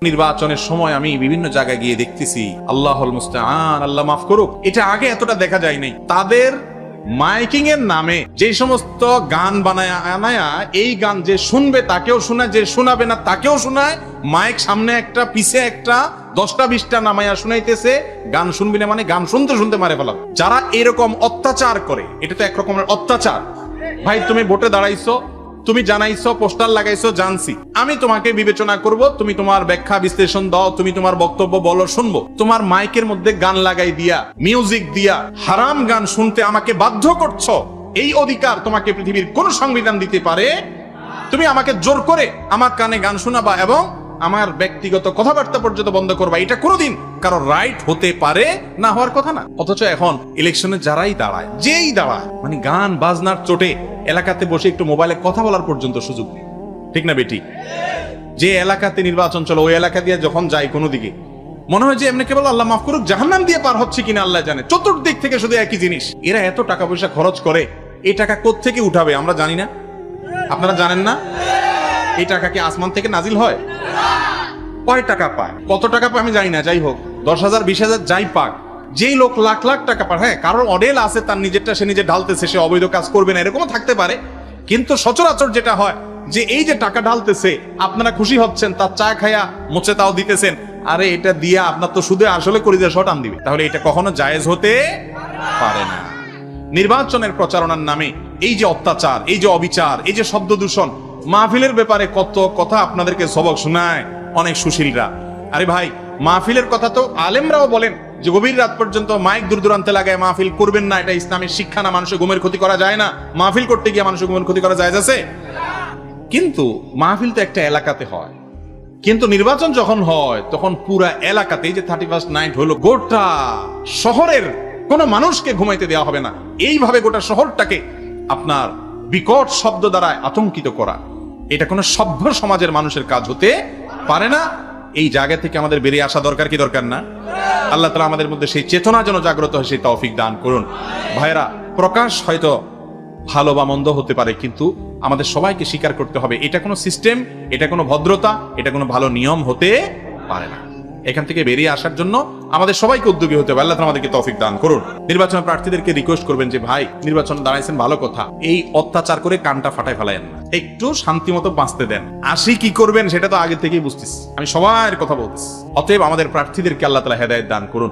নির্বাচনের সময় আমি বিভিন্ন জায়গায় গিয়ে দেখতেছি আল্লাহুল মুস্তাআন, আল্লাহ মাফ করুক, এটা আগে এতটা দেখা যায় নাই। তাদের মাইকিং এর নামে যে সমস্ত গান বানায় আনায়া, এই গান যে শুনবে তাকেও শোনায়, যে শোনাবে না তাকেও শোনায়। মাইক সামনে একটা, পিছে একটা, 10টা 20টা নামায়া শুনাইতেছে। গান শুনবি না মানে গান শুনতে শুনতে মারে ফেলা। যারা এরকম অত্যাচার করে, এটা তো এক রকমের অত্যাচার। ভাই তুমি ভোটে দাঁড়াইছো, তুমি জানাইছো, পোস্টার লাগাইছো, জানছি, আমি তোমাকে বিবেচনা করব, তুমি তোমার ব্যাখ্যা বিশ্লেষণ দাও, তুমি তোমার বক্তব্য বলো, শুনবো। তোমার মাইকের মধ্যে গান লাগাই দিয়া, মিউজিক দিয়া হারাম গান শুনতে আমাকে বাধ্য করছো, এই অধিকার তোমাকে পৃথিবীর কোন সংবিধান দিতে পারে? তুমি আমাকে জোর করে আমার কানে গান শোনাবা এবং আমার ব্যক্তিগত কথাবার্তা পর্যন্ত বন্ধ করবা, এটা কোনোদিন কারো রাইট হতে পারে না, হওয়ার কথা না। অথচ এখন ইলেকশনে যারাই দাঁড়ায়, যেই দাঁড়ায়, মানে গান বাজনার চোটে এলাকাতে বসে একটু মোবাইলে কথা বলার পর্যন্ত সুযোগ নেই। ঠিক না বেটি? যে এলাকাতে নির্বাচন চলো, ওই এলাকা দিয়ে যখন যাই কোনো দিকে, মনে হয় যে এমনি কেবল আল্লাহ মাফ করুক জাহান্নাম দিয়ে পার হচ্ছে কিনা আল্লাহ জানে। চতুর্দিক থেকে শুধু একই জিনিস। এরা এত টাকা পয়সা খরচ করে, এই টাকা কোত্থেকে উঠাবে আমরা জানি না? আপনারা জানেন না? এই টাকা কি আসমান থেকে নাজিল হয়? কয় টাকা পায়, কত টাকা পায় আমি জানি না। যাই হোক, 10,000 20,000 যাই পাক, যেই লোক লাখ লাখ টাকা পায়, হ্যাঁ কারোর অডেল আছে, তার নিজেরটা সে নিজে ঢালতেছে, সে অবৈধ কাজ করবে না, এরকমও থাকতে পারে। কিন্তু সচরাচর যেটা হয় যে এই যে টাকা ঢালতেছে, আপনারা খুশি হচ্ছেন, তার চা খায়া মোচে তাও দিতেছেন, আরে এটা দিয়া আপনার তো শুধু আসলে কলিজা শটান দিবে। তাহলে এটা কখনো জায়েজ হতে পারে না। নির্বাচনের প্রচারণার নামে এই যে অত্যাচার, এই যে অবিচার, এই যে শব্দ দূষণ, মাহফিলের ব্যাপারে কত কথা আপনাদেরকে সবক শোনায় অনেক সুশীলরা। আরে ভাই, মাহফিলের কথা তো আলেমরাও বলেন যে গভীর রাত পর্যন্ত মাইক দূর দূরান্তে লাগায় মাহফিল করবেন না, এটা ইসলামের শিক্ষা না, মানুষের ঘুমের ক্ষতি করা যায় না। মাহফিল করতে গিয়ে মানুষের ঘুমের ক্ষতি করা যায় আছে? কিন্তু মাহফিল তো একটা এলাকাতে হয়, কিন্তু নির্বাচন যখন হয় তখন পুরা এলাকাতে, যে 31st নাইট হলো, গোটা শহরের কোন মানুষকে ঘুমাইতে দেওয়া হবে না। এইভাবে গোটা শহরটাকে আপনার বিকট শব্দ দ্বারা আতঙ্কিত করা, এটা কোন সভ্য সমাজের মানুষের কাজ হতে পারে না। এই জায়গা থেকে আমাদের বেরিয়ে আসা দরকার কি দরকার না? আল্লাহ তাআলা আমাদের মধ্যে সেই চেতনা যেন জাগ্রত হয়, সেই তৌফিক দান করুন। ভাইরা, প্রকাশ হয়তো ভালো বা মন্দ হতে পারে, কিন্তু আমাদের সবাইকে স্বীকার করতে হবে এটা কোনো সিস্টেম, এটা কোনো ভদ্রতা, এটা কোনো ভালো নিয়ম হতে পারে না। এখান থেকে বেরিয়ে আসার জন্য আমাদের সবাইকে উদ্যোগী হতে হবে। আল্লাহ তাআলা আমাদেরকে তৌফিক দান করুন। নির্বাচন প্রার্থীদেরকে রিকোয়েস্ট করবেন যে ভাই, নির্বাচন দাঁড়াইছেন ভালো কথা, এই অত্যাচার করে কানটা ফাটায় ফেলায়েন না, একটু শান্তি মতো বাঁচতে দেন। আসি কি করবেন সেটা তো আগে থেকেই বুঝতেছি, আমি সবার কথা বলছি। অতএব আমাদের প্রার্থীদেরকে আল্লাহ তাআলা হেদায়েত দান করুন।